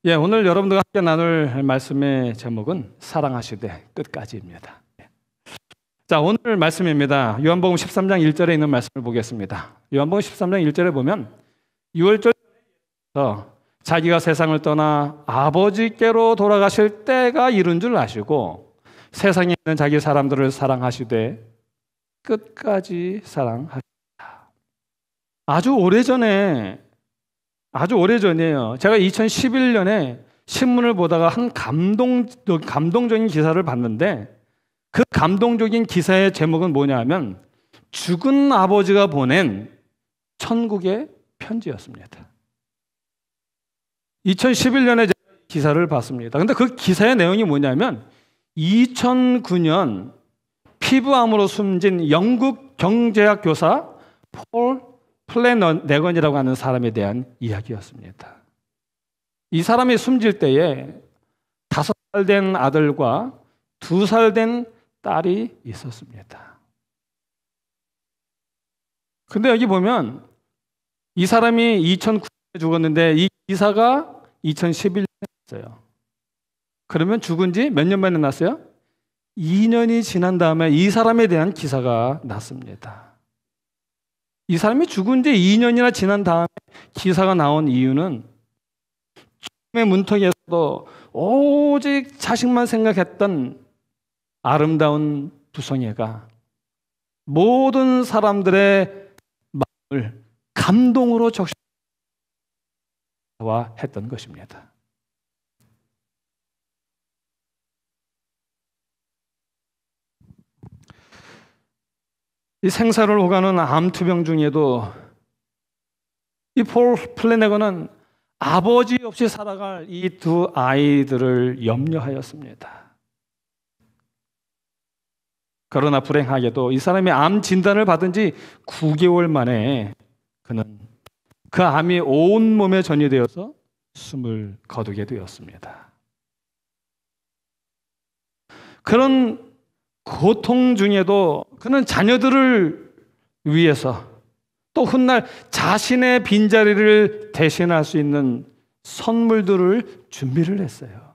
오늘 여러분들과 함께 나눌 말씀의 제목은 사랑하시되 끝까지입니다. 자, 오늘 말씀입니다. 요한복음 13장 1절에 있는 말씀을 보겠습니다. 요한복음 13장 1절에 보면 6월절에서 자기가 세상을 떠나 아버지께로 돌아가실 때가 이른 줄 아시고 세상에 있는 자기 사람들을 사랑하시되 끝까지 사랑하시다. 아주 오래전이에요. 제가 2011년에 신문을 보다가 한 감동적인 기사를 봤는데 그 감동적인 기사의 제목은 뭐냐면 죽은 아버지가 보낸 천국의 편지였습니다. 2011년에 제가 기사를 봤습니다. 근데 그 기사의 내용이 뭐냐면 2009년 피부암으로 숨진 영국 경제학 교사 폴 플래너건이라고 하는 사람에 대한 이야기였습니다. 이 사람이 숨질 때에 5살 된 아들과 2살 된 딸이 있었습니다. 근데 여기 보면 이 사람이 2009년에 죽었는데 이 기사가 2011년에 났어요. 그러면 죽은 지 몇 년 만에 났어요? 2년이 지난 다음에 이 사람에 대한 기사가 났습니다. 이 사람이 죽은 지 2년이나 지난 다음에 기사가 나온 이유는 죽음의 문턱에서도 오직 자식만 생각했던 아름다운 부성애가 모든 사람들의 마음을 감동으로 적시했던 것입니다. 이 생사를 오가는 암투병 중에도 이 폴 플래너건은 아버지 없이 살아갈 이 2 아이들을 염려하였습니다. 그러나 불행하게도 이 사람이 암 진단을 받은 지 9개월 만에 그는 그 암이 온몸에 전이되어서 숨을 거두게 되었습니다. 그런 고통 중에도 그는 자녀들을 위해서 또 훗날 자신의 빈자리를 대신할 수 있는 선물들을 준비를 했어요.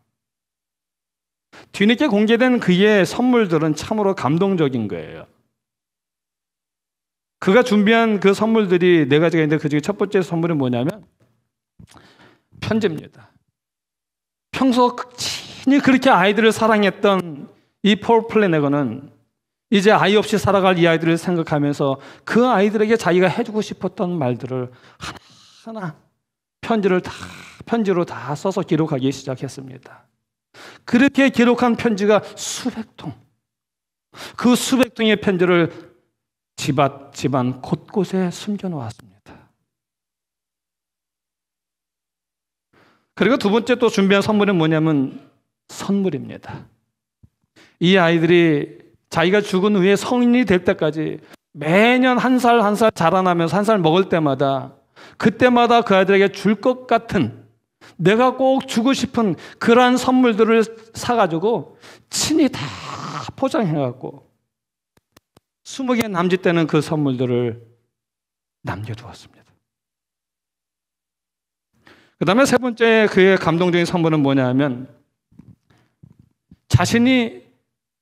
뒤늦게 공개된 그의 선물들은 참으로 감동적인 거예요. 그가 준비한 그 선물들이 4가지가 있는데 그 중에 첫 번째 선물이 뭐냐면 편지입니다. 평소 친히 그렇게 아이들을 사랑했던 이 폴 플래너건은 이제 아이 없이 살아갈 이 아이들을 생각하면서 그 아이들에게 자기가 해주고 싶었던 말들을 하나하나 편지로 다 써서 기록하기 시작했습니다. 그렇게 기록한 편지가 수백 통. 그 수백 통의 편지를 집안 곳곳에 숨겨놓았습니다. 그리고 2번째 또 준비한 선물은 뭐냐면 선물입니다. 이 아이들이 자기가 죽은 후에 성인이 될 때까지 매년 한 살 자라나면서 한 살 먹을 때마다 그때마다 그 아이들에게 줄 것 같은 내가 꼭 주고 싶은 그러한 선물들을 사가지고 친히 다 포장해갖고 20개 남짓되는 그 선물들을 남겨두었습니다. 그 다음에 3번째 그의 감동적인 선물은 뭐냐면 자신이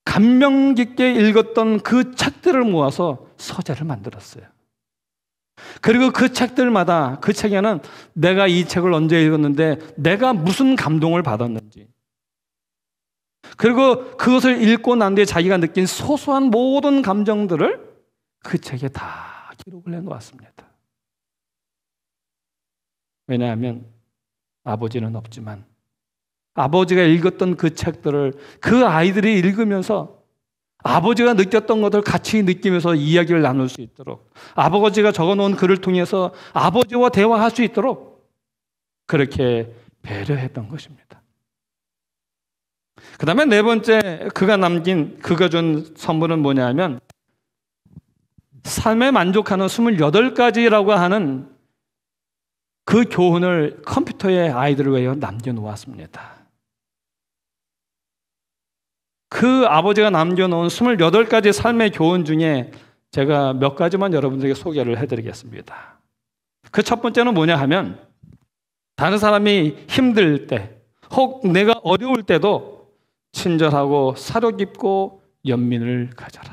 감명 깊게 읽었던 그 책들을 모아서 서재를 만들었어요. 그리고 그 책들마다 그 책에는 내가 이 책을 언제 읽었는데 내가 무슨 감동을 받았는지 그리고 그것을 읽고 난 뒤에 자기가 느낀 소소한 모든 감정들을 그 책에 다 기록을 해놓았습니다. 왜냐하면 아버지는 없지만 아버지가 읽었던 그 책들을 그 아이들이 읽으면서 아버지가 느꼈던 것을 같이 느끼면서 이야기를 나눌 수 있도록 아버지가 적어놓은 글을 통해서 아버지와 대화할 수 있도록 그렇게 배려했던 것입니다. 그 다음에 4번째 그가 준 선물은 뭐냐면 삶에 만족하는 28가지라고 하는 그 교훈을 컴퓨터에 아이들을 위해 남겨놓았습니다. 그 아버지가 남겨놓은 28가지 삶의 교훈 중에 제가 몇 가지만 여러분들에게 소개를 해드리겠습니다. 그 첫 번째는 뭐냐 하면 다른 사람이 힘들 때, 혹 내가 어려울 때도 친절하고 사려 깊고 연민을 가져라.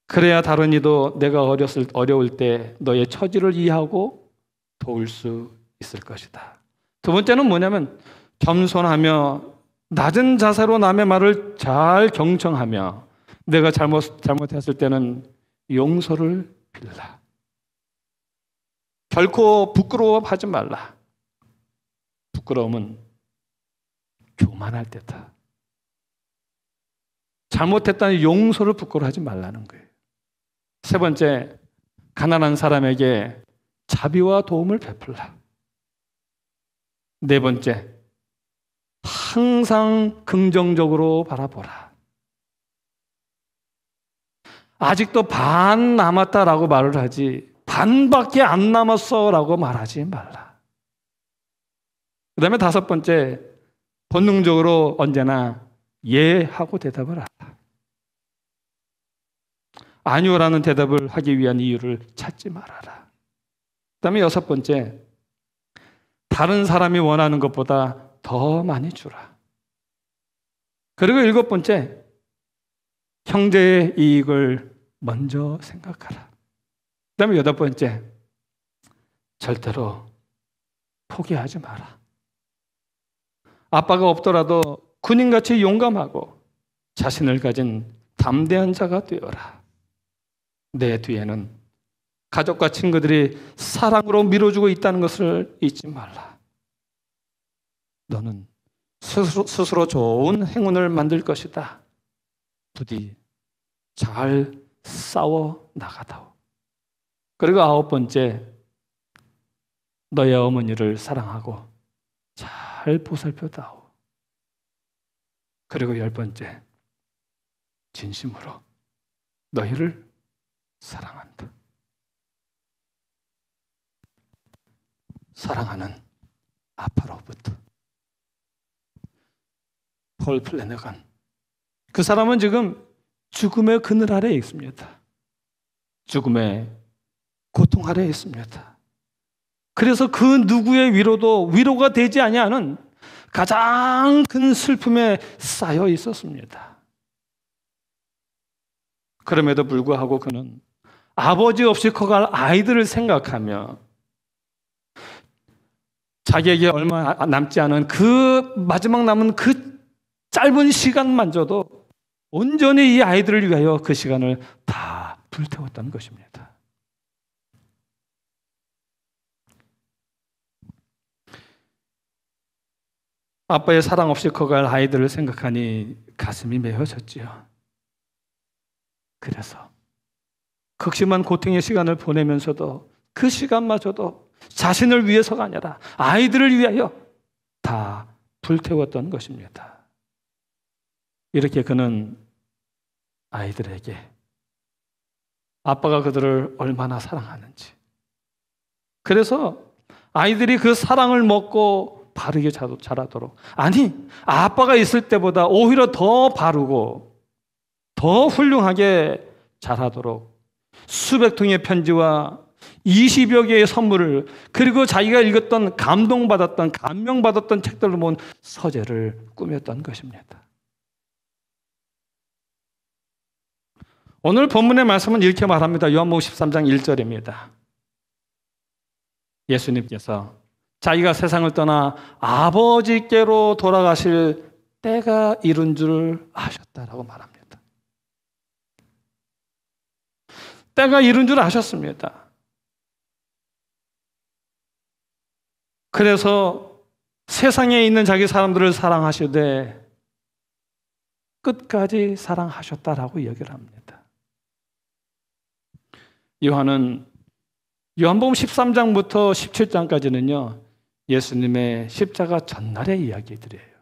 그래야 다른 이도 내가 어려울 때 너의 처지를 이해하고 도울 수 있을 것이다. 두 번째는 뭐냐면 겸손하며 낮은 자세로 남의 말을 잘 경청하며 내가 잘못했을 때는 용서를 빌라. 결코 부끄러워하지 말라. 부끄러움은 교만할 때다. 잘못했다는 용서를 부끄러워하지 말라는 거예요. 세 번째, 가난한 사람에게 자비와 도움을 베풀라. 네 번째, 항상 긍정적으로 바라보라. 아직도 반 남았다라고 말을 하지 반밖에 안 남았어라고 말하지 말라. 그 다음에 다섯 번째, 본능적으로 언제나 예 하고 대답을 하라. 아니요라는 대답을 하기 위한 이유를 찾지 말아라. 그 다음에 여섯 번째, 다른 사람이 원하는 것보다 더 많이 주라. 그리고 일곱 번째, 형제의 이익을 먼저 생각하라. 그 다음에 여덟 번째, 절대로 포기하지 마라. 아빠가 없더라도 군인같이 용감하고 자신을 가진 담대한 자가 되어라. 내 뒤에는 가족과 친구들이 사랑으로 밀어주고 있다는 것을 잊지 말라. 너는 스스로 좋은 행운을 만들 것이다. 부디 잘 싸워 나가다오. 그리고 아홉 번째, 너의 어머니를 사랑하고 잘 보살펴다오. 그리고 열 번째, 진심으로 너희를 사랑한다. 사랑하는 아빠로부터. 폴 플래너건. 그 사람은 지금 죽음의 그늘 아래에 있습니다. 죽음의 고통 아래에 있습니다. 그래서 그 누구의 위로도 위로가 되지 아니하는 가장 큰 슬픔에 쌓여 있었습니다. 그럼에도 불구하고 그는 아버지 없이 커갈 아이들을 생각하며 자기에게 얼마 남지 않은 그 마지막 남은 그 짧은 시간만저도 온전히 이 아이들을 위하여 그 시간을 다 불태웠다는 것입니다. 아빠의 사랑 없이 커갈 아이들을 생각하니 가슴이 메어졌지요. 그래서 극심한 고통의 시간을 보내면서도 그 시간마저도 자신을 위해서가 아니라 아이들을 위하여 다 불태웠던 것입니다. 이렇게 그는 아이들에게 아빠가 그들을 얼마나 사랑하는지, 그래서 아이들이 그 사랑을 먹고 바르게 자라도록, 아니 아빠가 있을 때보다 오히려 더 바르고 더 훌륭하게 자라도록 수백 통의 편지와 20여 개의 선물을, 그리고 자기가 읽었던 감동받았던 감명받았던 책들을 모은 서재를 꾸몄던 것입니다. 오늘 본문의 말씀은 이렇게 말합니다. 요한복음 13장 1절입니다. 예수님께서 자기가 세상을 떠나 아버지께로 돌아가실 때가 이른 줄 아셨다라고 말합니다. 때가 이른 줄 아셨습니다. 그래서 세상에 있는 자기 사람들을 사랑하시되 끝까지 사랑하셨다라고 이야기를 합니다. 요한은 요한복음 13장부터 17장까지는요, 예수님의 십자가 전날의 이야기들이에요.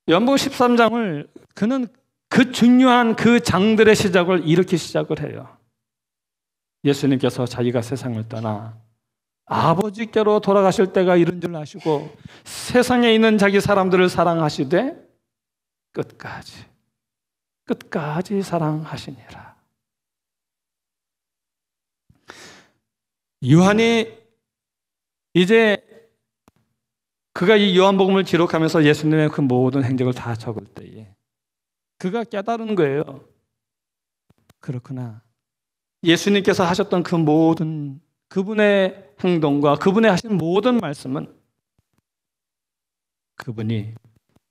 요한복음 13장을 그는 그 중요한 그 장들의 시작을 이렇게 시작을 해요. 예수님께서 자기가 세상을 떠나 아버지께로 돌아가실 때가 이른 줄 아시고 세상에 있는 자기 사람들을 사랑하시되 끝까지 사랑하시니라. 요한이 이제 그가 이 요한복음을 기록하면서 예수님의 그 모든 행적을 다 적을 때에 그가 깨달은 거예요. 그렇구나. 예수님께서 하셨던 그 모든 그분의 행동과 그분의 하신 모든 말씀은 그분이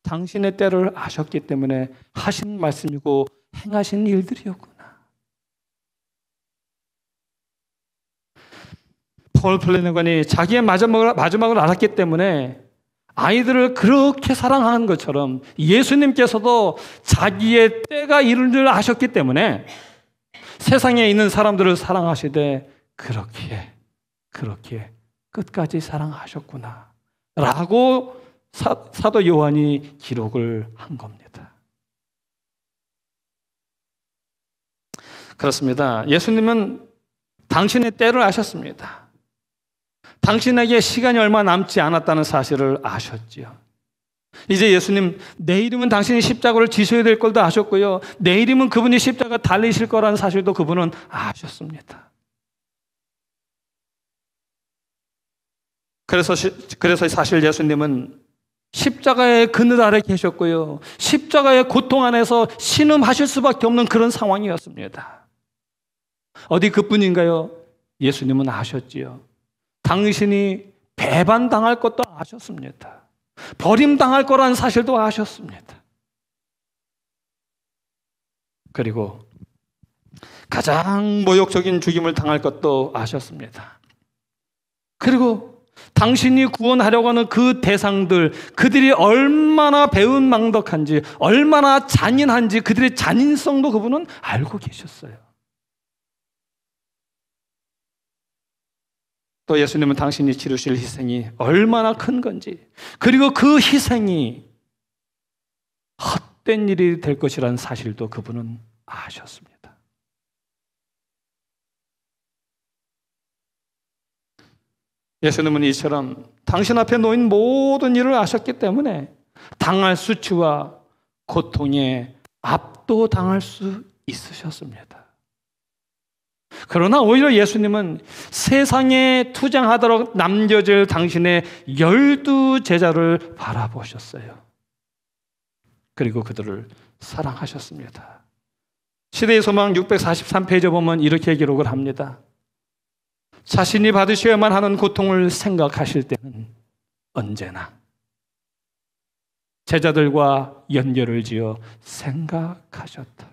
당신의 때를 아셨기 때문에 하신 말씀이고 행하신 일들이었구나. 폴 플래너건이 자기의 마지막을 알았기 때문에 아이들을 그렇게 사랑하는 것처럼 예수님께서도 자기의 때가 이른 줄 아셨기 때문에 세상에 있는 사람들을 사랑하시되 그렇게 끝까지 사랑하셨구나 라고 사도 요한이 기록을 한 겁니다. 그렇습니다. 예수님은 당신의 때를 아셨습니다. 당신에게 시간이 얼마 남지 않았다는 사실을 아셨지요. 이제 예수님, 내일이면 당신이 십자가를 지셔야 될 걸도 아셨고요. 내일이면 그분이 십자가 달리실 거라는 사실도 그분은 아셨습니다. 그래서 사실 예수님은 십자가의 그늘 아래 계셨고요. 십자가의 고통 안에서 신음하실 수밖에 없는 그런 상황이었습니다. 어디 그뿐인가요? 예수님은 아셨지요. 당신이 배반당할 것도 아셨습니다. 버림당할 거라는 사실도 아셨습니다. 그리고 가장 모욕적인 죽임을 당할 것도 아셨습니다. 그리고 당신이 구원하려고 하는 그 대상들, 그들이 얼마나 배은망덕한지, 얼마나 잔인한지 그들의 잔인성도 그분은 알고 계셨어요. 또 예수님은 당신이 치르실 희생이 얼마나 큰 건지, 그리고 그 희생이 헛된 일이 될 것이라는 사실도 그분은 아셨습니다. 예수님은 이처럼 당신 앞에 놓인 모든 일을 아셨기 때문에 당할 수치와 고통에 압도당할 수 있으셨습니다. 그러나 오히려 예수님은 세상에 투쟁하도록 남겨질 당신의 12제자를 바라보셨어요. 그리고 그들을 사랑하셨습니다. 시대의 소망 643페이지에 보면 이렇게 기록을 합니다. 자신이 받으셔야만 하는 고통을 생각하실 때는 언제나 제자들과 연결을 지어 생각하셨다.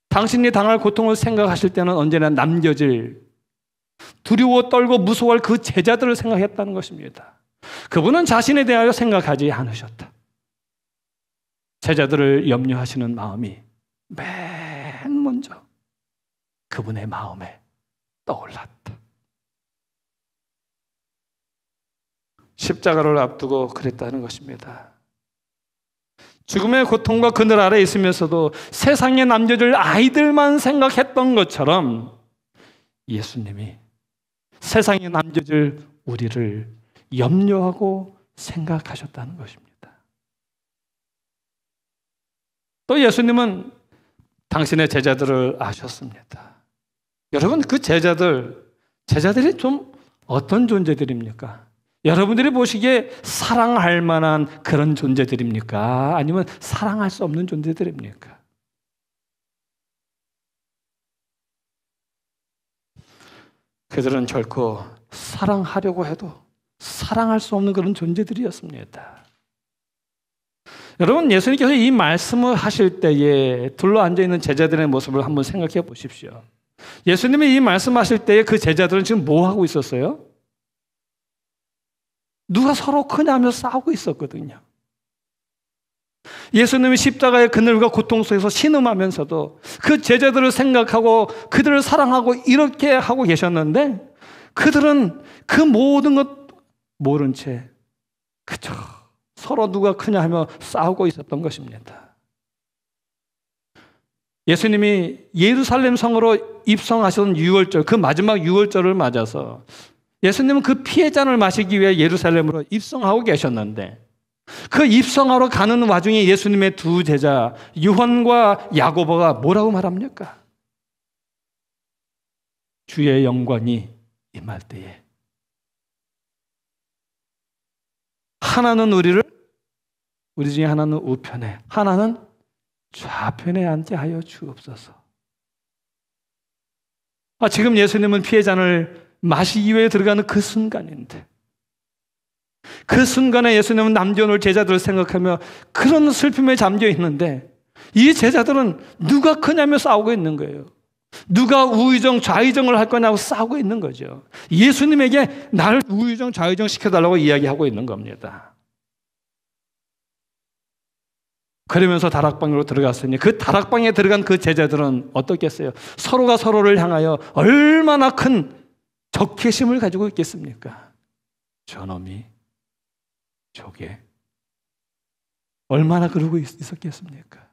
당신이 당할 고통을 생각하실 때는 언제나 남겨질 두려워 떨고 무서워할 그 제자들을 생각했다는 것입니다. 그분은 자신에 대하여 생각하지 않으셨다. 제자들을 염려하시는 마음이 맨 먼저 그분의 마음에 떠올랐다. 십자가를 앞두고 그랬다는 것입니다. 죽음의 고통과 그늘 아래 있으면서도 세상에 남겨질 아이들만 생각했던 것처럼 예수님이 세상에 남겨질 우리를 염려하고 생각하셨다는 것입니다. 또 예수님은 당신의 제자들을 아셨습니다. 여러분, 그 제자들이 좀 어떤 존재들입니까? 여러분들이 보시기에 사랑할 만한 그런 존재들입니까? 아니면 사랑할 수 없는 존재들입니까? 그들은 결코 사랑하려고 해도 사랑할 수 없는 그런 존재들이었습니다. 여러분, 예수님께서 이 말씀을 하실 때에 둘러 앉아있는 제자들의 모습을 한번 생각해 보십시오. 예수님이 이 말씀하실 때에 그 제자들은 지금 뭐 하고 있었어요? 누가 서로 크냐며 싸우고 있었거든요. 예수님이 십자가의 그늘과 고통 속에서 신음하면서도 그 제자들을 생각하고 그들을 사랑하고 이렇게 하고 계셨는데 그들은 그 모든 것 모른 채 그저 서로 누가 크냐 하며 싸우고 있었던 것입니다. 예수님이 예루살렘 성으로 입성하신 유월절, 그 마지막 유월절을 맞아서 예수님은 그 피의 잔을 마시기 위해 예루살렘으로 입성하고 계셨는데 그 입성하러 가는 와중에 예수님의 두 제자 요한과 야고보가 뭐라고 말합니까? 주의 영광이 임할 때에 하나는 우리 중에 하나는 우편에, 하나는 좌편에 앉게 하여 주옵소서. 지금 예수님은 피의 잔을 마시기 위해 들어가는 그 순간인데, 그 순간에 예수님은 남겨놓을 제자들을 생각하며 그런 슬픔에 잠겨 있는데, 이 제자들은 누가 크냐며 싸우고 있는 거예요. 누가 우의정 좌의정을 할 거냐고 싸우고 있는 거죠. 예수님에게 나를 우의정 좌의정 시켜달라고 이야기하고 있는 겁니다. 그러면서 다락방으로 들어갔으니 그 다락방에 들어간 그 제자들은 어떻겠어요? 서로가 서로를 향하여 얼마나 큰 적개심을 가지고 있겠습니까? 저놈이 저게 얼마나 그러고 있었겠습니까?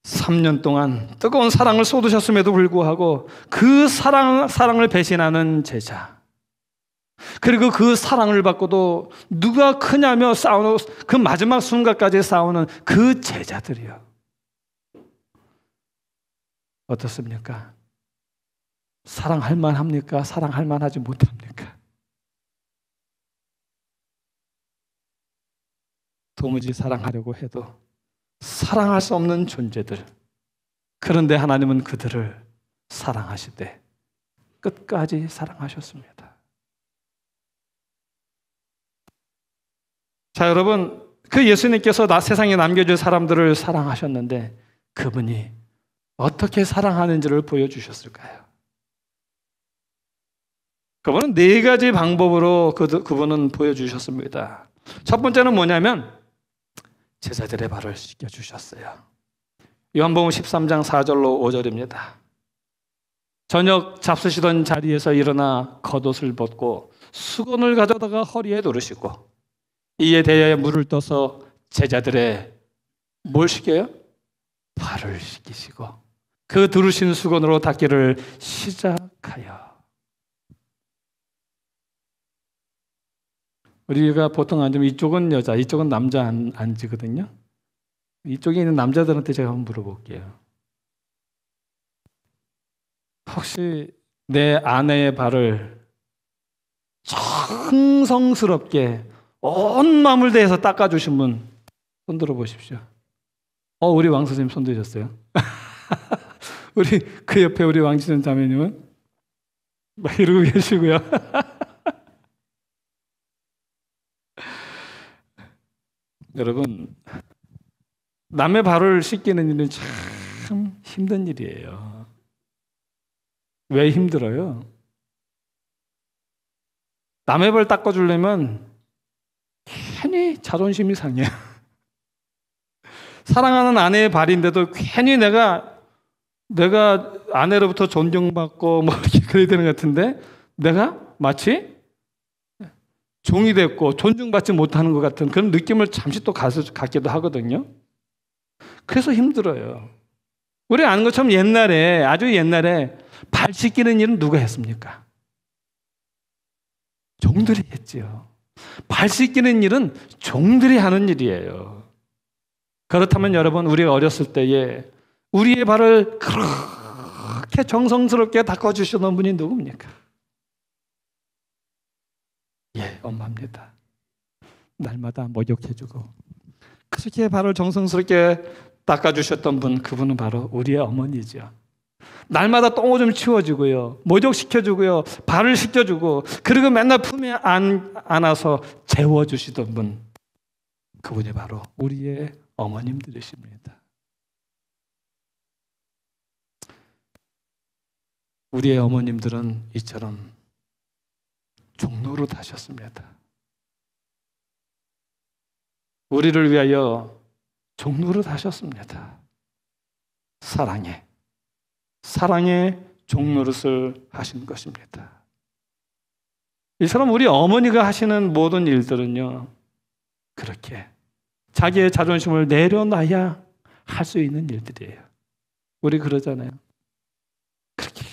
3년 동안 뜨거운 사랑을 쏟으셨음에도 불구하고 그 사랑을 배신하는 제자, 그리고 그 사랑을 받고도 누가 크냐며 싸우는 그 마지막 순간까지 싸우는 그 제자들이요. 어떻습니까? 사랑할 만합니까? 사랑할 만하지 못합니까? 도무지 사랑하려고 해도 사랑할 수 없는 존재들. 그런데 하나님은 그들을 사랑하시되 끝까지 사랑하셨습니다. 자, 여러분, 그 예수님께서 세상에 남겨줄 사람들을 사랑하셨는데 그분이 어떻게 사랑하는지를 보여주셨을까요? 그분은 4가지 방법으로 그분은 보여주셨습니다. 첫 번째는 뭐냐면 제자들의 발을 씻겨주셨어요. 요한복음 13장 4절로 5절입니다. 저녁 잡수시던 자리에서 일어나 겉옷을 벗고 수건을 가져다가 허리에 두르시고 이에 대하여 물을 떠서 제자들의 뭘 씻겨요? 발을 씻기시고 그 두르신 수건으로 닦기를 시작하여. 우리가 보통 앉으면 이쪽은 여자, 이쪽은 남자 앉으거든요. 이쪽에 있는 남자들한테 제가 한번 물어볼게요. 혹시 내 아내의 발을 정성스럽게 온 마음을 다해서 닦아주신 분 손 들어보십시오. 우리 왕 선생님 손 드셨어요? 우리 그 옆에 우리 왕지선 자매님은 막 이러고 계시고요. 여러분, 남의 발을 씻기는 일은 참 힘든 일이에요. 왜 힘들어요? 남의 발 닦아주려면 괜히 자존심이 상해요. 사랑하는 아내의 발인데도 괜히 내가 아내로부터 존경받고 뭐 이렇게 그래야 되는 것 같은데 내가 마치 종이 됐고 존중받지 못하는 것 같은 그런 느낌을 잠시 또 갖기도 하거든요. 그래서 힘들어요. 우리 아는 것처럼 아주 옛날에 발 씻기는 일은 누가 했습니까? 종들이 했지요. 발 씻기는 일은 종들이 하는 일이에요. 그렇다면 여러분, 우리가 어렸을 때에 우리의 발을 그렇게 정성스럽게 닦아주시던 분이 누굽니까? 엄마입니다. 날마다 목욕해주고 그렇게 발을 정성스럽게 닦아주셨던 분, 그분은 바로 우리의 어머니죠. 날마다 똥오줌 치워주고요, 목욕시켜주고요, 발을 씻겨주고, 그리고 맨날 품에 안아서 재워주시던 분, 그분이 바로 우리의 어머님들이십니다. 우리의 어머님들은 이처럼 종노릇 하셨습니다. 우리를 위하여 종노릇 하셨습니다. 사랑의 종노릇을 하신 것입니다. 이처럼 우리 어머니가 하시는 모든 일들은요, 그렇게 자기의 자존심을 내려놔야 할 수 있는 일들이에요. 우리 그러잖아요. 그렇게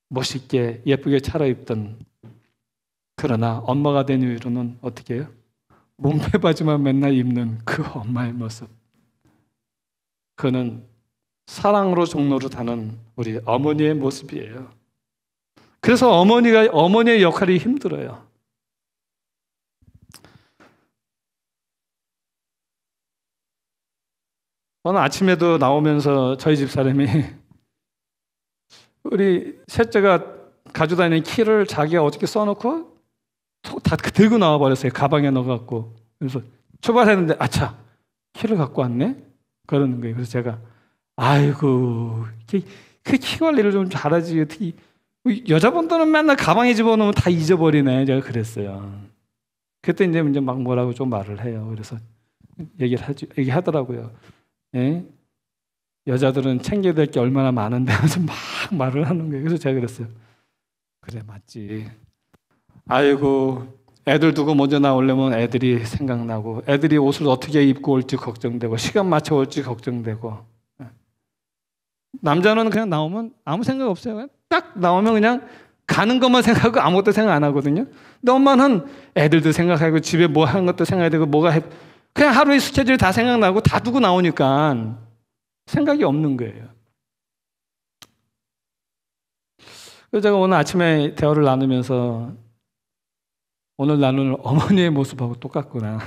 멋있게 예쁘게 차려입던, 그러나 엄마가 된 이후로는 어떻게 해요? 몸빼바지만 맨날 입는 그 엄마의 모습. 그는 사랑으로 종로를 타는 우리 어머니의 모습이에요. 그래서 어머니의 역할이 힘들어요. 오늘 아침에도 나오면서 저희 집사람이 우리 셋째가 가지고 다니는 키를 자기가 어떻게 써놓고 다 들고 나와 버렸어요. 가방에 넣어갖고. 그래서 출발했는데 아차 키를 갖고 왔네? 그러는 거예요. 그래서 제가 아이고 그 키 관리를 좀 잘하지 어떻게 여자분들은 맨날 가방에 집어넣으면 다 잊어버리네. 제가 그랬어요. 그때 이제 막 뭐라고 좀 말을 해요. 그래서 얘기하더라고요. 예? 여자들은 챙겨야 될 게 얼마나 많은데 하면서 막 말을 하는 거예요. 그래서 제가 그랬어요. 그래 맞지. 아이고 애들 두고 먼저 나오려면 애들이 생각나고 애들이 옷을 어떻게 입고 올지 걱정되고 시간 맞춰 올지 걱정되고 남자는 그냥 나오면 아무 생각 없어요. 딱 나오면 그냥 가는 것만 생각하고 아무것도 생각 안 하거든요. 근데 엄마는 애들도 생각하고 집에 뭐 하는 것도 생각해야 되고 그냥 하루의 스케줄이 다 생각나고 다 두고 나오니까 생각이 없는 거예요. 그래서 제가 오늘 아침에 대화를 나누면서 오늘 나눌 어머니의 모습하고 똑같구나.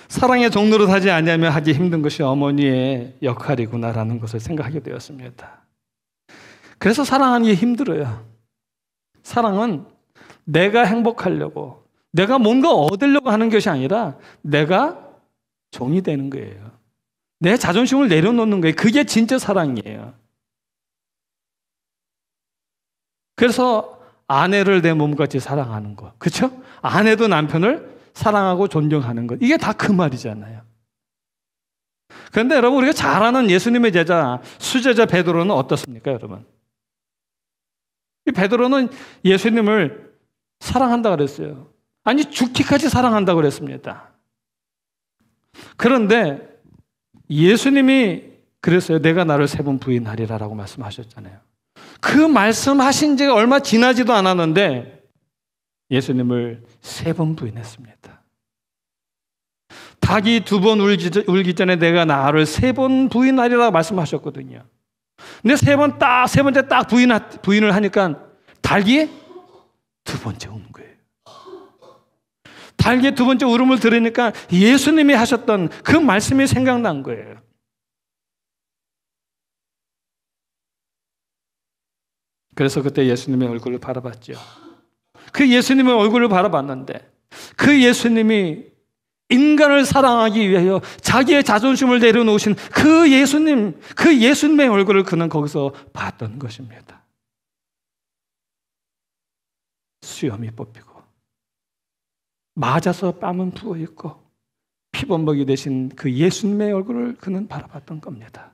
사랑의 종로로 사지 않으면 하기 힘든 것이 어머니의 역할이구나라는 것을 생각하게 되었습니다. 그래서 사랑하는 게 힘들어요. 사랑은 내가 행복하려고 내가 뭔가 얻으려고 하는 것이 아니라 내가 종이 되는 거예요. 내 자존심을 내려놓는 거예요. 그게 진짜 사랑이에요. 그래서 아내를 내 몸같이 사랑하는 것. 그렇죠? 아내도 남편을 사랑하고 존경하는 것. 이게 다 그 말이잖아요. 그런데 여러분 우리가 잘 아는 예수님의 제자 수제자 베드로는 어떻습니까, 여러분? 이 베드로는 예수님을 사랑한다 그랬어요. 아니 죽기까지 사랑한다고 그랬습니다. 그런데 예수님이 그랬어요. 내가 나를 3번 부인하리라라고 말씀하셨잖아요. 그 말씀하신 지가 얼마 지나지도 않았는데 예수님을 3번 부인했습니다. 닭이 2번 울기 전에 내가 나를 3번 부인하리라고 말씀하셨거든요. 근데 세 번째 딱 부인을 하니까 닭이 2번째 우는 거예요. 닭의 2번째 울음을 들으니까 예수님이 하셨던 그 말씀이 생각난 거예요. 그래서 그때 예수님의 얼굴을 바라봤죠. 그 예수님의 얼굴을 바라봤는데 그 예수님이 인간을 사랑하기 위하여 자기의 자존심을 내려놓으신 그 예수님의 얼굴을 그는 거기서 봤던 것입니다. 수염이 뽑히고 맞아서 뺨은 부어있고 피범벅이 되신 그 예수님의 얼굴을 그는 바라봤던 겁니다.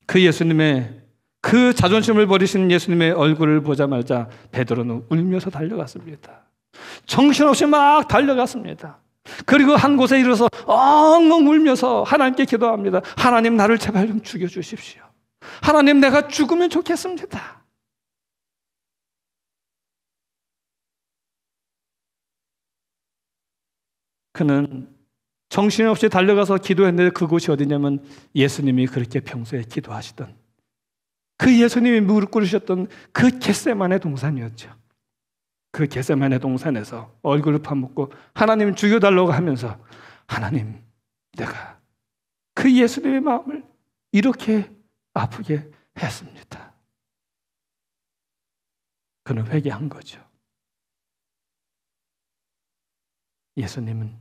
그 예수님의 그 자존심을 버리신 예수님의 얼굴을 보자마자 베드로는 울면서 달려갔습니다. 정신없이 막 달려갔습니다. 그리고 한 곳에 이르러서 엉엉 울면서 하나님께 기도합니다. 하나님 나를 제발 좀 죽여주십시오. 하나님 내가 죽으면 좋겠습니다. 그는 정신없이 달려가서 기도했는데 그곳이 어디냐면 예수님이 그렇게 평소에 기도하시던 그 예수님이 무릎 꿇으셨던 그 겟세마네 동산이었죠. 그 겟세마네 동산에서 얼굴을 파묻고 하나님 죽여달라고 하면서 하나님 내가 그 예수님의 마음을 이렇게 아프게 했습니다. 그는 회개한 거죠. 예수님은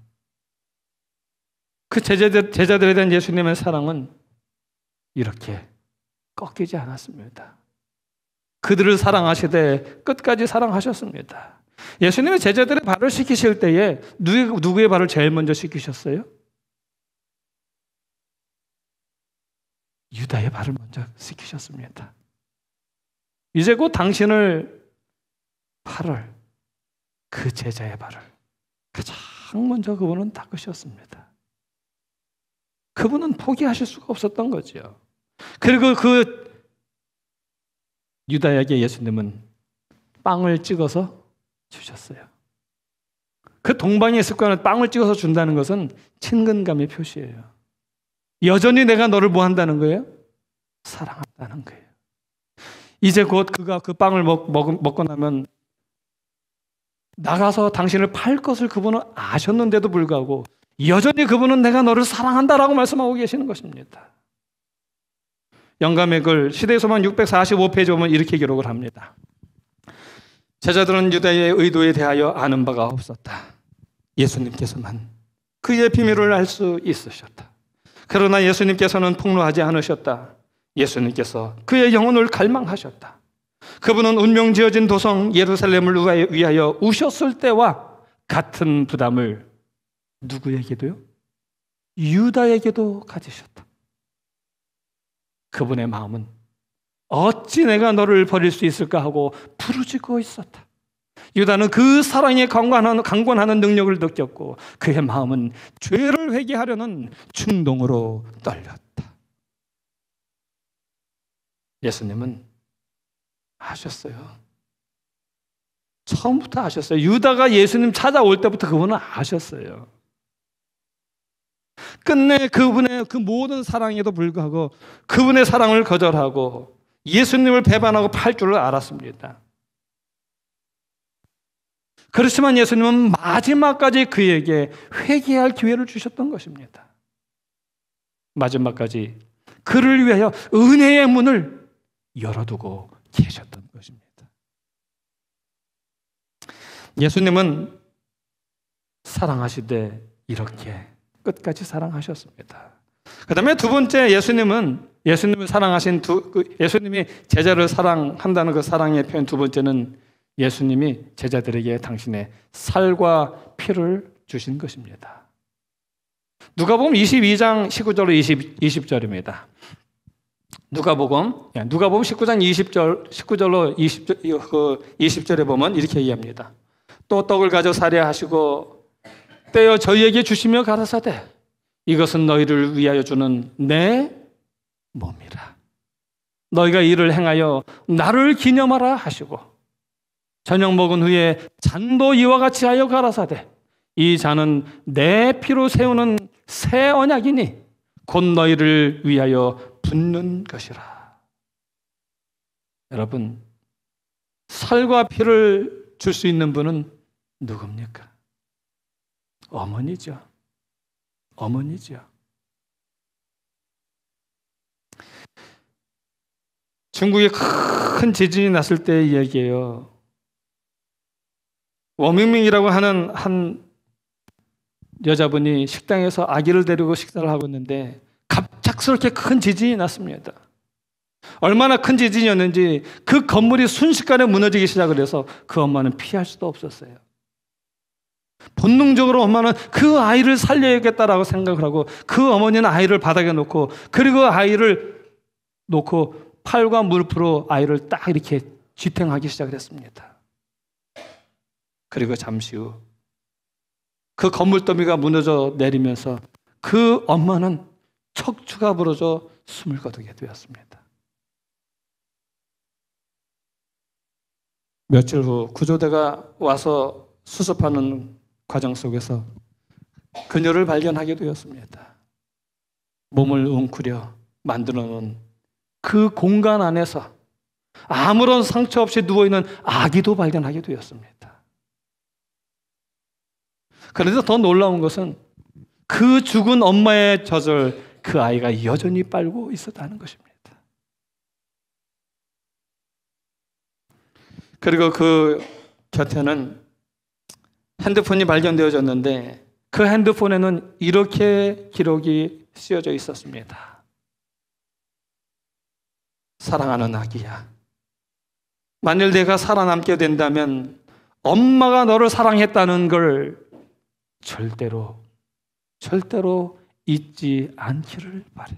그 제자들에 대한 예수님의 사랑은 이렇게 꺾이지 않았습니다. 그들을 사랑하시되 끝까지 사랑하셨습니다. 예수님의 제자들의 발을 씻기실 때에 누구의 발을 제일 먼저 씻기셨어요? 유다의 발을 먼저 씻기셨습니다. 이제 곧 당신을 발을 그 제자의 발을 가장 먼저 그분은 닦으셨습니다. 그분은 포기하실 수가 없었던 거죠. 그리고 그 유다에게 예수님은 빵을 찍어서 주셨어요. 그 동방의 습관은 빵을 찍어서 준다는 것은 친근감의 표시예요. 여전히 내가 너를 뭐 한다는 거예요? 사랑한다는 거예요. 이제 곧 그가 그 빵을 먹고 나면 나가서 당신을 팔 것을 그분은 아셨는데도 불구하고 여전히 그분은 내가 너를 사랑한다라고 말씀하고 계시는 것입니다. 영감의 글 시대소망 645페이지 보면 이렇게 기록을 합니다. 제자들은 유다의 의도에 대하여 아는 바가 없었다. 예수님께서만 그의 비밀을 알 수 있으셨다. 그러나 예수님께서는 폭로하지 않으셨다. 예수님께서 그의 영혼을 갈망하셨다. 그분은 운명 지어진 도성 예루살렘을 위하여 우셨을 때와 같은 부담을 누구에게도요? 유다에게도 가지셨다. 그분의 마음은 어찌 내가 너를 버릴 수 있을까 하고 부르짖고 있었다. 유다는 그 사랑에 강권하는 능력을 느꼈고 그의 마음은 죄를 회개하려는 충동으로 떨렸다. 예수님은 아셨어요. 처음부터 아셨어요. 유다가 예수님 찾아올 때부터 그분은 아셨어요. 끝내 그분의 그 모든 사랑에도 불구하고 그분의 사랑을 거절하고 예수님을 배반하고 팔 줄을 알았습니다. 그렇지만 예수님은 마지막까지 그에게 회개할 기회를 주셨던 것입니다. 마지막까지 그를 위하여 은혜의 문을 열어두고 계셨던 것입니다. 예수님은 사랑하시되 이렇게 끝까지 사랑하셨습니다. 그 다음에 두 번째 예수님을 사랑하신 예수님이 제자를 사랑한다는 그 사랑의 표현 두 번째는 예수님이 제자들에게 당신의 살과 피를 주신 것입니다. 누가복음 22장 19절로 20절입니다. 누가복음 19장 19절로 20절에 보면 이렇게 얘기합니다. 또 떡을 가져 사려하시고 떼어 저희에게 주시며 가라사대 이것은 너희를 위하여 주는 내 몸이라. 너희가 이를 행하여 나를 기념하라 하시고 저녁 먹은 후에 잔도 이와 같이 하여 가라사대 이 잔은 내 피로 세우는 새 언약이니 곧 너희를 위하여 붓는 것이라. 여러분, 살과 피를 줄 수 있는 분은 누굽니까? 어머니죠. 어머니죠. 중국에 큰 지진이 났을 때의 얘기예요. 워밍밍이라고 하는 한 여자분이 식당에서 아기를 데리고 식사를 하고 있는데 갑작스럽게 큰 지진이 났습니다. 얼마나 큰 지진이었는지 그 건물이 순식간에 무너지기 시작을 해서 그 엄마는 피할 수도 없었어요. 본능적으로 엄마는 그 아이를 살려야겠다라고 생각을 하고 그 어머니는 아이를 바닥에 놓고 그리고 아이를 놓고 팔과 무릎으로 아이를 딱 이렇게 지탱하기 시작을 했습니다. 그리고 잠시 후 그 건물더미가 무너져 내리면서 그 엄마는 척추가 부러져 숨을 거두게 되었습니다. 며칠 후 구조대가 와서 수습하는 과정 속에서 그녀를 발견하게 되었습니다. 몸을 웅크려 만들어 놓은 그 공간 안에서 아무런 상처 없이 누워있는 아기도 발견하게 되었습니다. 그런데 더 놀라운 것은 그 죽은 엄마의 젖을 그 아이가 여전히 빨고 있었다는 것입니다. 그리고 그 곁에는 핸드폰이 발견되어졌는데 그 핸드폰에는 이렇게 기록이 쓰여져 있었습니다. 사랑하는 아기야, 만일 내가 살아남게 된다면 엄마가 너를 사랑했다는 걸 절대로 잊지 않기를 바래.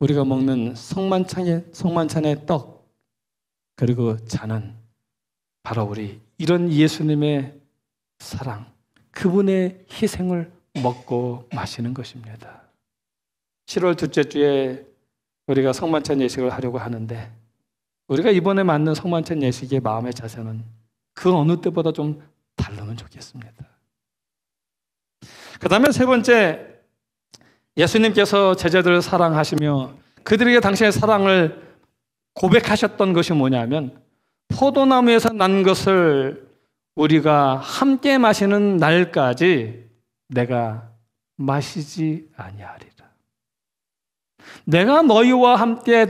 우리가 먹는 성만찬의 떡 그리고 잔은 바로 우리 이런 예수님의 사랑, 그분의 희생을 먹고 마시는 것입니다. 7월 둘째 주에 우리가 성만찬 예식을 하려고 하는데 우리가 이번에 맞는 성만찬 예식의 마음의 자세는 그 어느 때보다 좀 다르면 좋겠습니다. 그 다음에 세 번째, 예수님께서 제자들을 사랑하시며 그들에게 당신의 사랑을 고백하셨던 것이 뭐냐면, 포도나무에서 난 것을 우리가 함께 마시는 날까지 내가 마시지 아니하리라. 내가 너희와 함께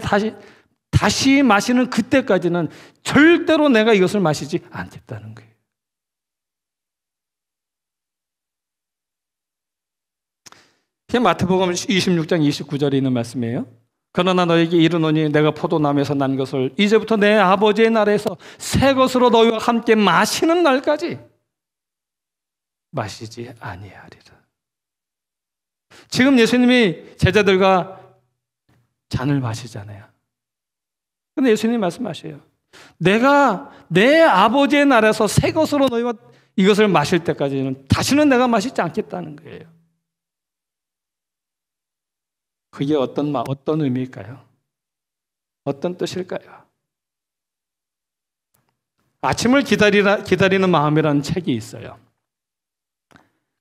다시 마시는 그때까지는 절대로 내가 이것을 마시지 않겠다는 거예요. 이게 마태복음 26장 29절에 있는 말씀이에요. 그러나 너에게 이르노니 내가 포도나무에서 난 것을 이제부터 내 아버지의 나라에서 새 것으로 너희와 함께 마시는 날까지 마시지 아니하리라. 지금 예수님이 제자들과 잔을 마시잖아요. 근데 예수님이 말씀하셔요. 내가 내 아버지의 나라에서 새 것으로 너희와 이것을 마실 때까지는 다시는 내가 마시지 않겠다는 거예요. 그게 어떤 의미일까요? 어떤 뜻일까요? 아침을 기다리는 마음이라는 책이 있어요.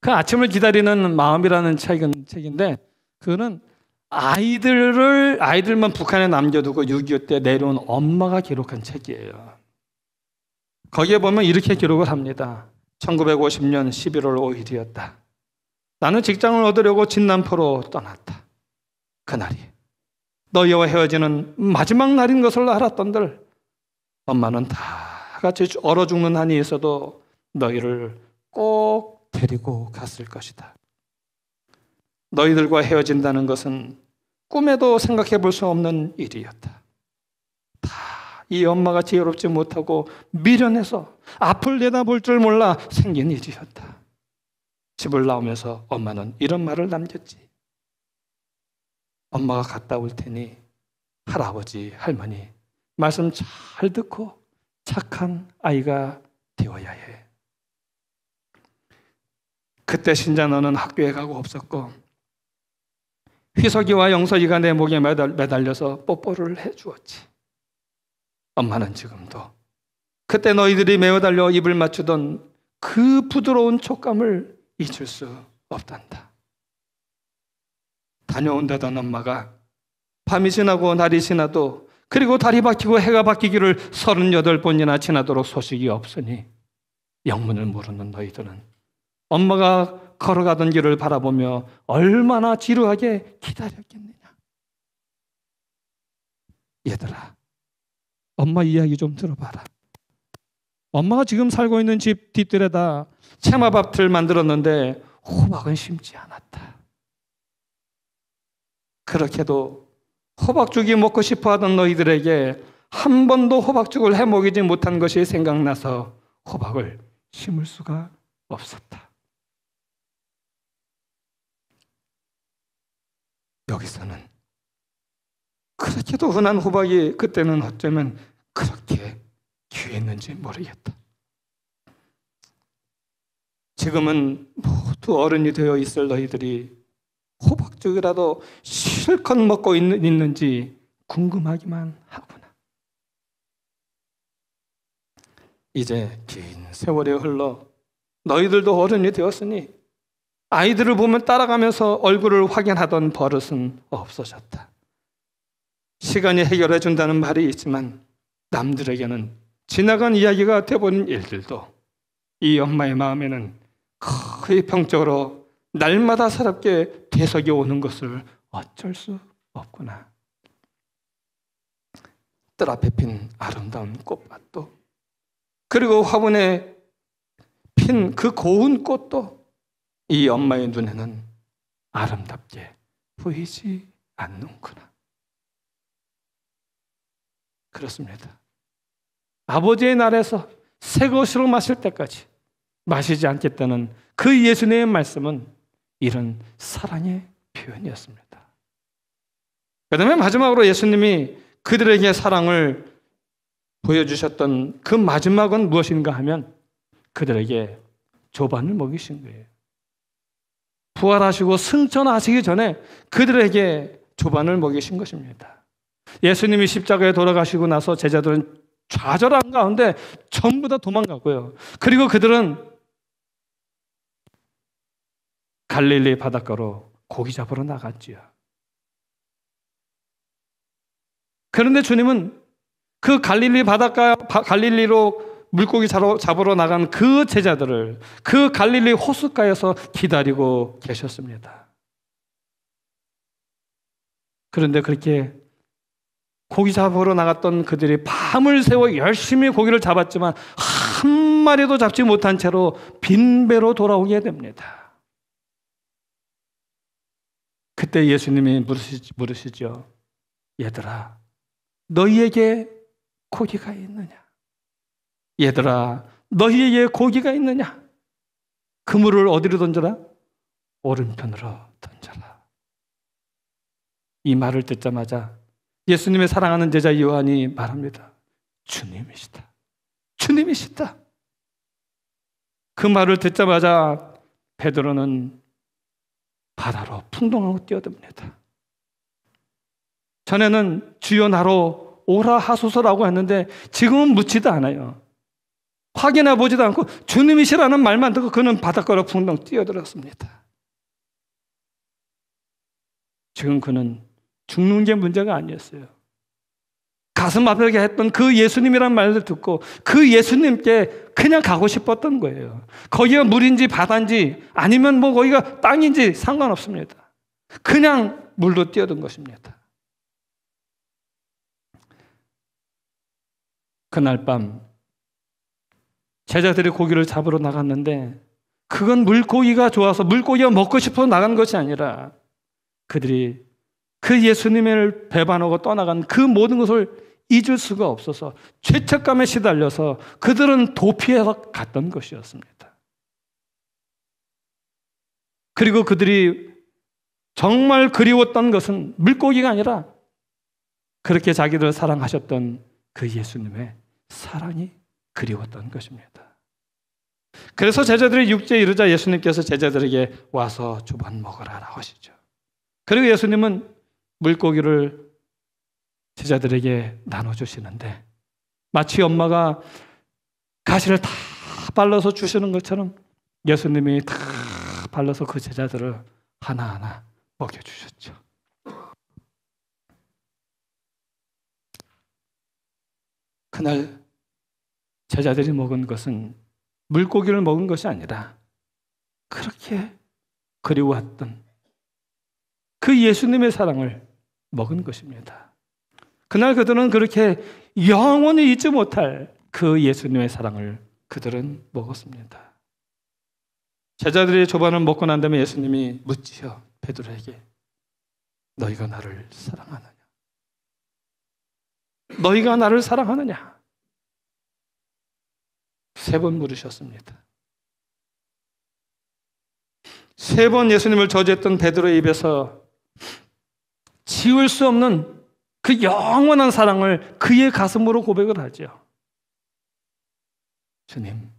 그 아침을 기다리는 마음이라는 책인데, 그거는 아이들만 북한에 남겨두고 6.25 때 내려온 엄마가 기록한 책이에요. 거기에 보면 이렇게 기록을 합니다. 1950년 11월 5일이었다. 나는 직장을 얻으려고 진남포로 떠났다. 그날이 너희와 헤어지는 마지막 날인 것을 알았던들 엄마는 다 같이 얼어 죽는 한이 있어도 너희를 꼭 데리고 갔을 것이다. 너희들과 헤어진다는 것은 꿈에도 생각해 볼 수 없는 일이었다. 다 이 엄마가 지혜롭지 못하고 미련해서 앞을 내다볼 줄 몰라 생긴 일이었다. 집을 나오면서 엄마는 이런 말을 남겼지. 엄마가 갔다 올 테니 할아버지, 할머니 말씀 잘 듣고 착한 아이가 되어야 해. 그때 신자 너는 학교에 가고 없었고 희석이와 영석이가 내 목에 매달려서 뽀뽀를 해주었지. 엄마는 지금도 그때 너희들이 매어달려 입을 맞추던 그 부드러운 촉감을 잊을 수 없단다. 다녀온다던 엄마가 밤이 지나고 날이 지나도, 그리고 달이 바뀌고 해가 바뀌기를 38번이나 지나도록 소식이 없으니 영문을 모르는 너희들은 엄마가 걸어가던 길을 바라보며 얼마나 지루하게 기다렸겠느냐. 얘들아, 엄마 이야기 좀 들어봐라. 엄마가 지금 살고 있는 집 뒷뜰에다 채마밭을 만들었는데 호박은 심지 않았다. 그렇게도 호박죽이 먹고 싶어 하던 너희들에게 한 번도 호박죽을 해 먹이지 못한 것이 생각나서 호박을 심을 수가 없었다. 여기서는 그렇게도 흔한 호박이 그때는 어쩌면 그렇게 귀했는지 모르겠다. 지금은 모두 어른이 되어 있을 너희들이 호박죽이라도 실컷 먹고 있는지 궁금하기만 하구나. 이제 긴 세월이 흘러 너희들도 어른이 되었으니 아이들을 보면 따라가면서 얼굴을 확인하던 버릇은 없어졌다. 시간이 해결해 준다는 말이 있지만 남들에게는 지나간 이야기가 되어버린 일들도 이 엄마의 마음에는 거의 평적으로 날마다 새롭게 되석이 오는 것을 어쩔 수 없구나. 뜰 앞에 핀 아름다운 꽃밭도, 그리고 화분에 핀 그 고운 꽃도 이 엄마의 눈에는 아름답게 보이지 않는구나. 그렇습니다. 아버지의 날에서 새 것으로 마실 때까지 마시지 않겠다는 그 예수님의 말씀은 이런 사랑의 표현이었습니다. 그 다음에 마지막으로 예수님이 그들에게 사랑을 보여주셨던 그 마지막은 무엇인가 하면 그들에게 조반을 먹이신 거예요. 부활하시고 승천하시기 전에 그들에게 조반을 먹이신 것입니다. 예수님이 십자가에 돌아가시고 나서 제자들은 좌절한 가운데 전부 다 도망가고요. 그리고 그들은 갈릴리 바닷가로 고기 잡으러 나갔지요. 그런데 주님은 그 갈릴리로 물고기 잡으러 나간 그 제자들을 그 갈릴리 호숫가에서 기다리고 계셨습니다. 그런데 그렇게 고기 잡으러 나갔던 그들이 밤을 새워 열심히 고기를 잡았지만 한 마리도 잡지 못한 채로 빈 배로 돌아오게 됩니다. 그때 예수님이 물으시죠. 얘들아, 너희에게 고기가 있느냐? 얘들아, 너희에게 고기가 있느냐? 그물을 어디로 던져라? 오른편으로 던져라. 이 말을 듣자마자 예수님의 사랑하는 제자 요한이 말합니다. 주님이시다. 주님이시다. 그 말을 듣자마자 베드로는 바다로 풍덩하고 뛰어듭니다. 전에는 주여 나로 오라 하소서라고 했는데 지금은 묻지도 않아요. 확인해 보지도 않고 주님이시라는 말만 듣고 그는 바닷가로 풍덩 뛰어들었습니다. 지금 그는 죽는 게 문제가 아니었어요. 가슴 아프게 했던 그 예수님이란 말을 듣고 그 예수님께 그냥 가고 싶었던 거예요. 거기가 물인지 바다인지 아니면 뭐 거기가 땅인지 상관없습니다. 그냥 물로 뛰어든 것입니다. 그날 밤 제자들이 고기를 잡으러 나갔는데 그건 물고기가 좋아서 물고기가 먹고 싶어서 나간 것이 아니라 그들이 그 예수님을 배반하고 떠나간 그 모든 것을 잊을 수가 없어서 죄책감에 시달려서 그들은 도피해서 갔던 것이었습니다. 그리고 그들이 정말 그리웠던 것은 물고기가 아니라 그렇게 자기들을 사랑하셨던 그 예수님의 사랑이 그리웠던 것입니다. 그래서 제자들이 육지에 이르자 예수님께서 제자들에게 와서 주번 먹으라라고 하시죠. 그리고 예수님은 물고기를 제자들에게 나눠주시는데 마치 엄마가 가시를 다 발라서 주시는 것처럼 예수님이 다 발라서 그 제자들을 하나하나 먹여주셨죠. 그날 제자들이 먹은 것은 물고기를 먹은 것이 아니라 그렇게 그리워했던 그 예수님의 사랑을 먹은 것입니다. 그날 그들은 그렇게 영원히 잊지 못할 그 예수님의 사랑을 그들은 먹었습니다. 제자들이 조반을 먹고 난 다음에 예수님이 묻지요. 베드로에게 너희가 나를 사랑하느냐? 너희가 나를 사랑하느냐? 3번 물으셨습니다. 3번 예수님을 저주했던 베드로의 입에서 지울 수 없는 그 영원한 사랑을 그의 가슴으로 고백을 하죠. 주님,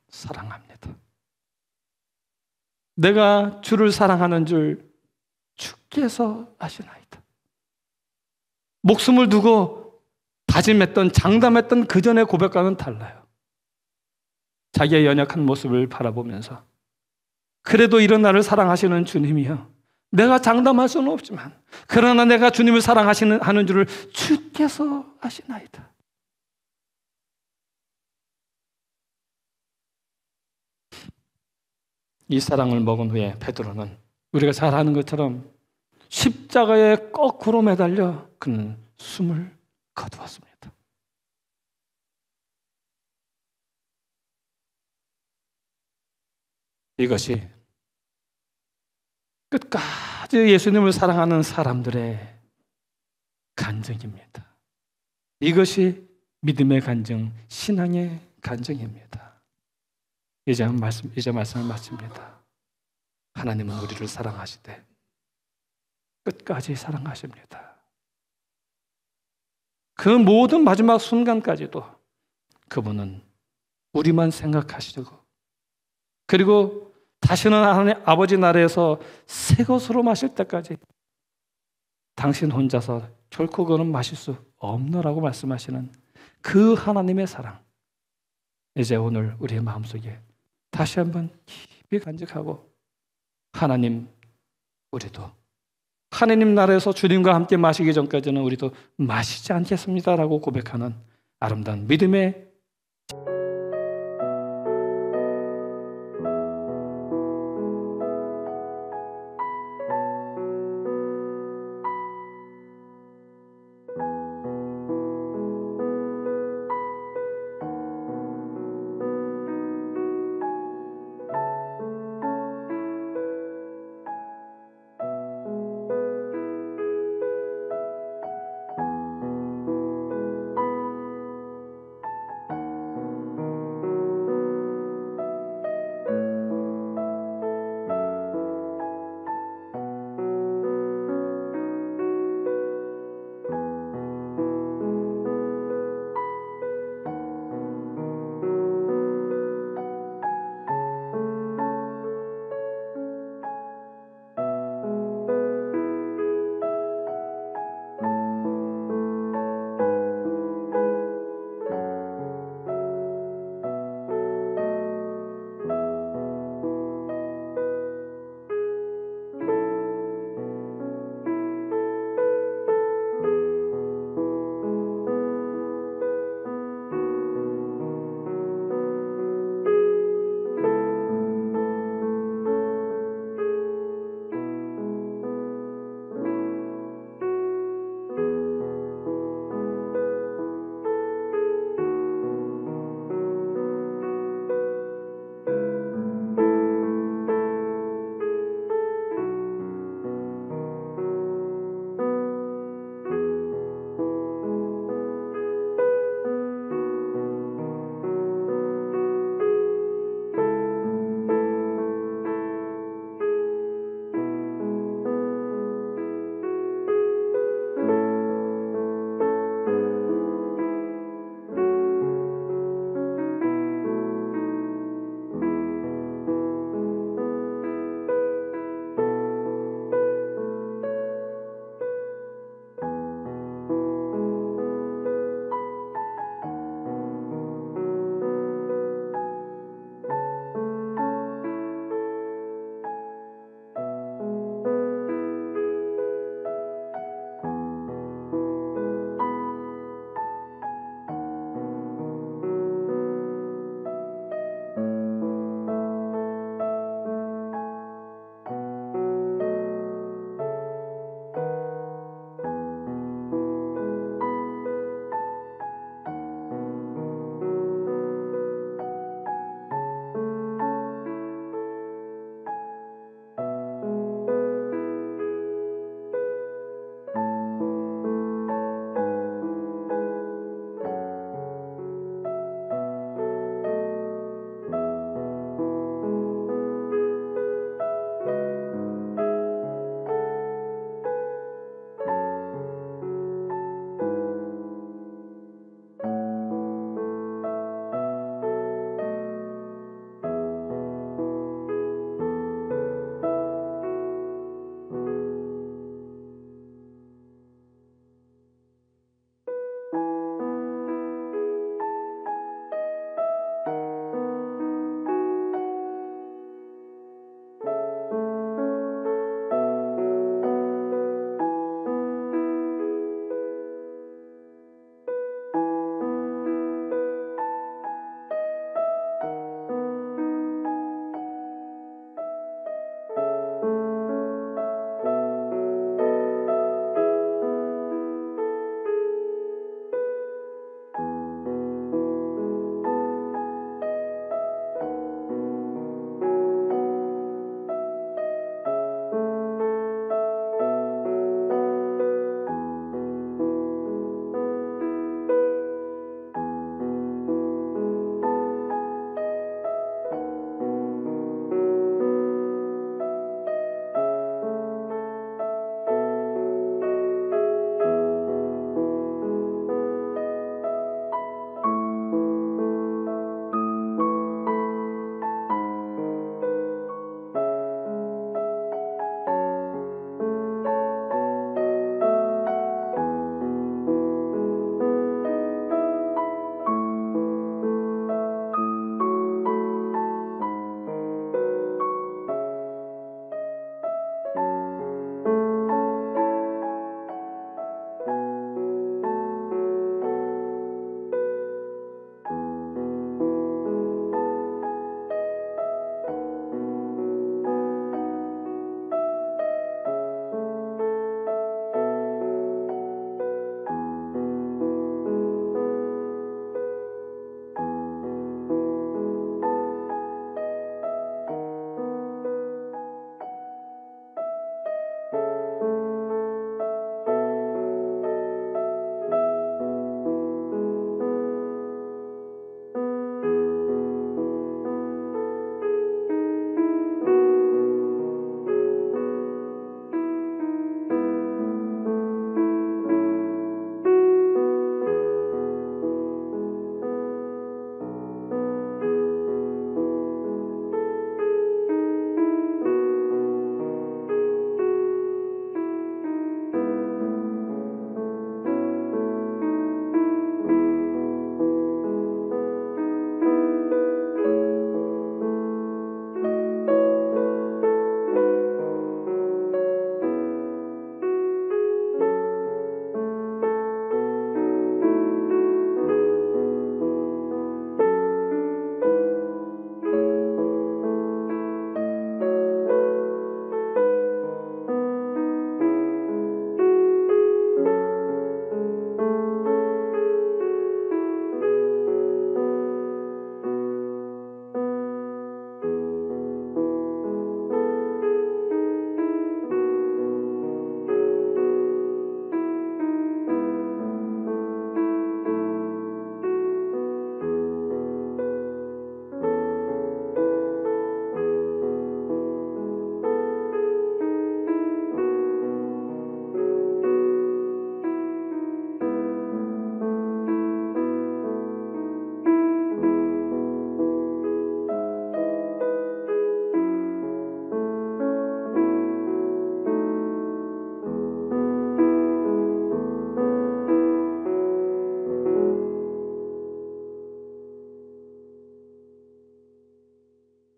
사랑합니다. 내가 주를 사랑하는 줄 주께서 아시나이다. 목숨을 두고 다짐했던 장담했던 그 전의 고백과는 달라요. 자기의 연약한 모습을 바라보면서 그래도 이런 나를 사랑하시는 주님이요, 내가 장담할 수는 없지만 그러나 내가 주님을 사랑하는 줄을 주께서 아시나이다. 이 사랑을 먹은 후에 베드로는 우리가 잘 아는 것처럼 십자가에 거꾸로 매달려 그는 숨을 거두었습니다. 이것이 끝까지 예수님을 사랑하는 사람들의 간증입니다. 이것이 믿음의 간증, 신앙의 간증입니다. 이제 말씀을 마칩니다. 하나님은 우리를 사랑하시되 끝까지 사랑하십니다. 그 모든 마지막 순간까지도 그분은 우리만 생각하시고 그리고 다시는 하나님 아버지 나라에서 새 것으로 마실 때까지 당신 혼자서 결코 그는 마실 수 없노라고 말씀하시는 그 하나님의 사랑, 이제 오늘 우리의 마음속에 다시 한번 깊이 깊이 간직하고 하나님, 우리도 하나님 나라에서 주님과 함께 마시기 전까지는 우리도 마시지 않겠습니다라고 고백하는 아름다운 믿음의